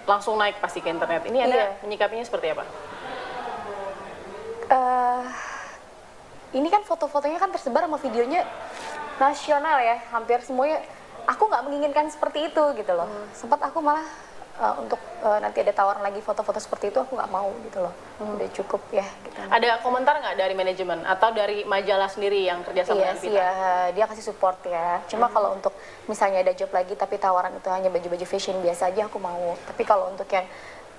langsung naik pasti ke internet. Ini Anda menyikapinya seperti apa? Ini kan foto-fotonya kan tersebar sama videonya nasional ya, hampir semuanya. Aku nggak menginginkan seperti itu gitu loh. Sempat aku malah untuk nanti ada tawaran lagi foto-foto seperti itu, aku nggak mau gitu loh. Udah cukup ya gitu. Ada komentar nggak dari manajemen atau dari majalah sendiri yang kerja sama dengan Vita? Iya, dia kasih support ya. Cuma kalau untuk misalnya ada job lagi tapi tawaran itu hanya baju-baju fashion biasa aja, aku mau. Tapi kalau untuk yang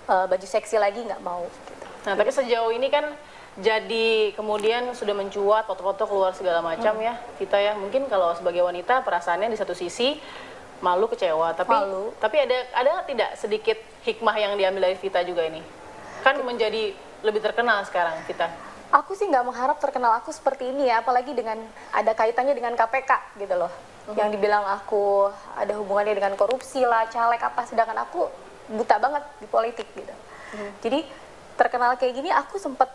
baju seksi lagi nggak mau gitu. Nah, tapi sejauh ini kan jadi kemudian sudah mencuat foto-foto keluar segala macam ya Vita ya. Mungkin kalau sebagai wanita perasaannya di satu sisi malu, kecewa, tapi ada tidak sedikit hikmah yang diambil dari Vita juga ini? Kan menjadi lebih terkenal sekarang Vita. Aku sih nggak mengharap terkenal aku seperti ini ya, apalagi dengan ada kaitannya dengan KPK gitu loh. Yang dibilang aku ada hubungannya dengan korupsi lah, caleg apa, sedangkan aku buta banget di politik gitu. Jadi terkenal kayak gini aku sempat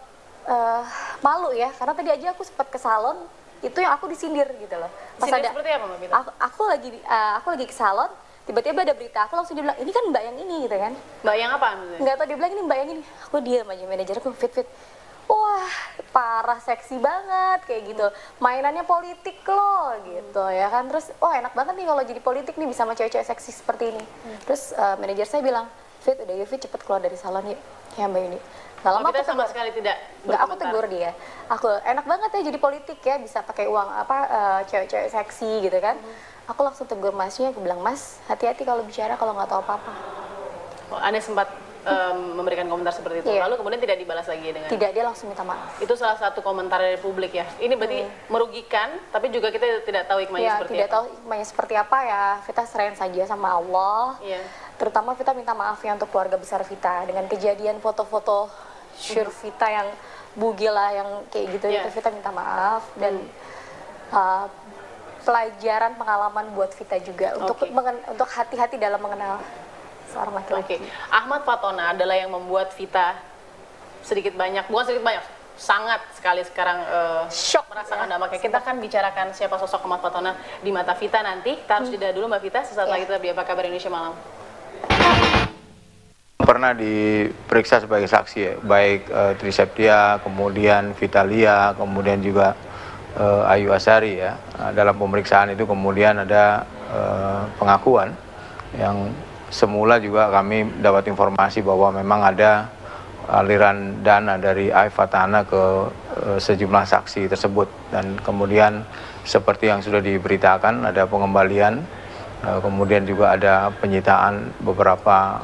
malu ya, karena tadi aja aku sempat ke salon, itu yang aku disindir gitu loh. Pas Sindir ada seperti apa Mbak Vita? aku lagi ke salon, tiba-tiba ada berita, aku langsung dibilang ini kan mbak yang ini gitu kan. Mbak yang apa maksudnya? Nggak tahu, dia bilang ini mbak yang ini. Aku diam aja, manajerku fit. Wah, parah, seksi banget kayak gitu. Mainannya politik loh gitu ya kan. Terus enak banget nih kalau jadi politik nih, bisa sama cewek-cewek seksi seperti ini. Terus manajer saya bilang, Fit, udah yuk Fit, cepet keluar dari salon yuk ya mbak ini. Gak lama Kita aku sama tegur. sekali tidak Nggak, aku tegur dia. Aku enak banget ya jadi politik ya, bisa pakai uang cewek-cewek seksi gitu kan. Aku langsung tegur masnya, aku bilang, Mas, hati-hati kalau bicara kalau nggak tahu apa-apa. Anda sempat memberikan komentar seperti itu, lalu kemudian tidak dibalas lagi dengan? Tidak, dia langsung minta maaf. Itu salah satu komentar dari publik ya. Ini berarti merugikan, tapi juga kita tidak tahu hikmahnya seperti tidak apa. tahu hikmahnya seperti apa ya. Vita serahin saja sama Allah. Terutama Vita minta maaf ya untuk keluarga besar Vita dengan kejadian foto-foto syur Vita yang bugil lah, yang kayak gitu. Itu Vita minta maaf dan pelajaran pengalaman buat Vita juga untuk hati-hati dalam mengenal seorang laki-laki. Ahmad Fatona adalah yang membuat Vita sedikit banyak, bukan sedikit banyak, sangat sekali sekarang shock merasakan dampaknya. Kita akan bicarakan siapa sosok Ahmad Fatona di mata Vita nanti. Kita harus jeda dulu Mbak Vita, sesaat lagi tetap di Apa Kabar Indonesia Malam. Pernah diperiksa sebagai saksi ya, baik Triseptia, kemudian Vitalia, kemudian juga Ayu Asari ya. Dalam pemeriksaan itu kemudian ada pengakuan yang semula juga kami dapat informasi bahwa memang ada aliran dana dari Fatana ke sejumlah saksi tersebut, dan kemudian seperti yang sudah diberitakan ada pengembalian, kemudian juga ada penyitaan beberapa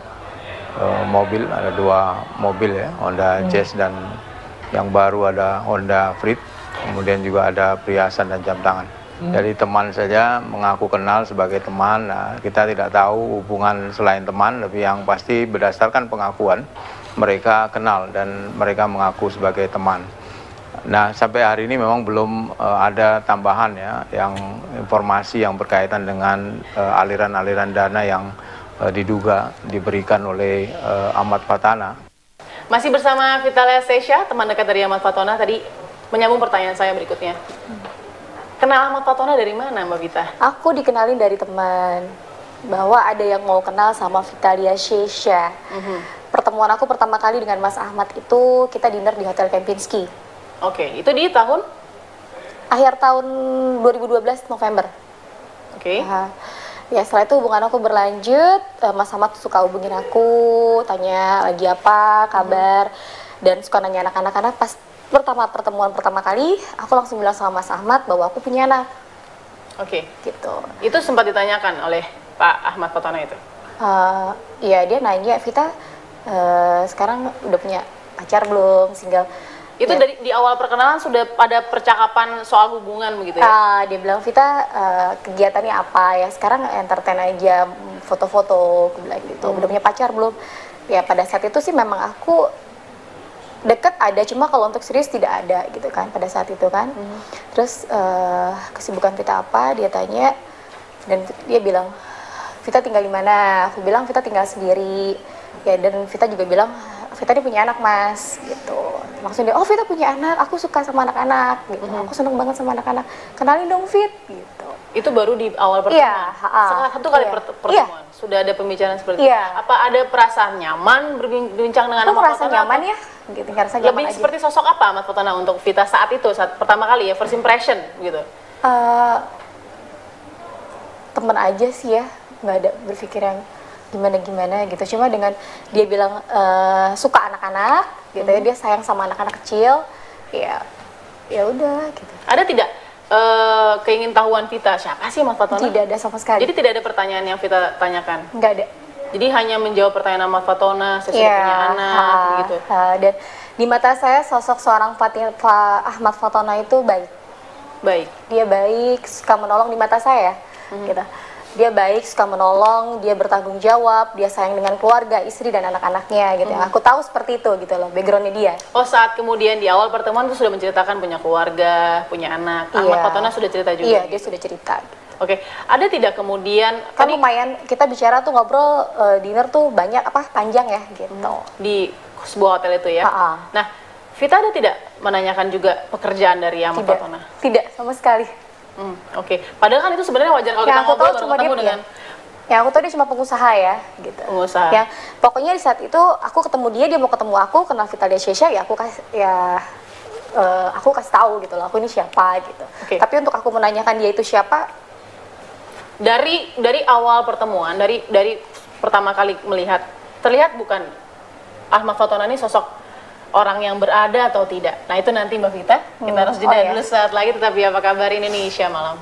mobil, ada 2 mobil ya, Honda Jazz dan yang baru ada Honda Freed, kemudian juga ada perhiasan dan jam tangan. Dari teman saja mengaku kenal sebagai teman. Nah, kita tidak tahu hubungan selain teman, tapi yang pasti berdasarkan pengakuan mereka kenal dan mereka mengaku sebagai teman. Nah, sampai hari ini memang belum ada tambahan ya, yang informasi yang berkaitan dengan aliran-aliran dana yang diduga diberikan oleh Ahmad Fatana. Masih bersama Vitalia Sesha, teman dekat dari Ahmad Fatona. Tadi menyambung pertanyaan saya berikutnya. Kenal Ahmad Fatona dari mana Mbak Vita? Aku dikenalin dari teman bahwa ada yang mau kenal sama Vitalia Sesha. Pertemuan aku pertama kali dengan Mas Ahmad itu kita dinner di Hotel Kempinski. Oke, itu di tahun? Akhir tahun 2012 November. Oke. Ya setelah itu hubungan aku berlanjut, Mas Ahmad suka hubungin aku, tanya lagi apa, kabar, dan suka nanya anak-anak, karena pas pertemuan pertama kali, aku langsung bilang sama Mas Ahmad bahwa aku punya anak. Oke. Gitu. Itu sempat ditanyakan oleh Pak Ahmad Fatona itu? Iya, dia nanya, Vita sekarang udah punya pacar belum, single? Itu dari di awal perkenalan sudah ada percakapan soal hubungan begitu ya? Dia bilang, Vita kegiatannya apa ya? Sekarang entertain aja, foto-foto, aku bilang gitu. Udah punya pacar belum? Ya pada saat itu sih memang aku deket ada, cuma kalau untuk serius tidak ada gitu kan pada saat itu kan. Terus kesibukan Vita apa? Dia tanya, dan dia bilang, Vita tinggal di mana? Aku bilang Vita tinggal sendiri. Ya, dan Vita juga bilang, Vita dia punya anak mas gitu. Langsung dia, oh Vita punya anak, aku suka sama anak-anak gitu. Aku seneng banget sama anak-anak, kenalin dong Fit gitu. Itu baru di awal pertemuan. Iya, Satu kali iya. pertemuan sudah ada pembicaraan seperti itu. Iya. Apa ada perasaan nyaman berbincang dengan Aku Ahmad merasa Fatona? nyaman ya, gitu, ngerasa nyaman Lebih aja. seperti sosok apa Ahmad Fatona untuk Vita saat itu, saat pertama kali ya, first impression gitu? Temen aja sih ya, nggak ada berpikir yang gimana-gimana gitu. Cuma dengan dia bilang suka anak-anak, gitu ya, dia sayang sama anak-anak kecil, ya udah gitu. Ada tidak keingintahuan Vita siapa sih Ahmad Fatona? Tidak ada sama sekali. Jadi tidak ada pertanyaan yang Vita tanyakan? Nggak ada. Jadi hanya menjawab pertanyaan Ahmad Fatona, saya sudah punya anak, gitu. Dan di mata saya sosok seorang Ahmad Fatona itu baik. Baik. Dia baik, suka menolong di mata saya, gitu. Dia baik, suka menolong, dia bertanggung jawab, dia sayang dengan keluarga, istri dan anak-anaknya, gitu. Aku tahu seperti itu, gitu loh, backgroundnya dia. Oh, saat kemudian di awal pertemuan itu sudah menceritakan punya keluarga, punya anak. Ahmad Fatona sudah cerita juga. Iya, dia sudah cerita. Oke, ada tidak kemudian Kan lumayan kita bicara tuh ngobrol dinner tuh banyak panjang ya, gitu. di sebuah hotel itu ya? Nah, Vita ada tidak menanyakan juga pekerjaan dari Ahmad Fatona? Tidak, sama sekali. Oke. Padahal kan itu sebenarnya wajar kalau kita ngobrol baru ketemu dengan yang aku tahu dia cuma pengusaha ya, gitu. Pengusaha. Ya, pokoknya di saat itu aku ketemu dia mau ketemu aku, kenal Vitalia Shesha, ya aku kasih tahu gitu loh, aku ini siapa gitu. Tapi untuk aku menanyakan dia itu siapa, dari awal pertemuan, dari pertama kali melihat, terlihat bukan Ahmad Fatona ini sosok orang yang berada atau tidak. Nah itu nanti Mbak Vita, kita harus jeda dulu saat lagi, tetapi apa kabar Indonesia Malam.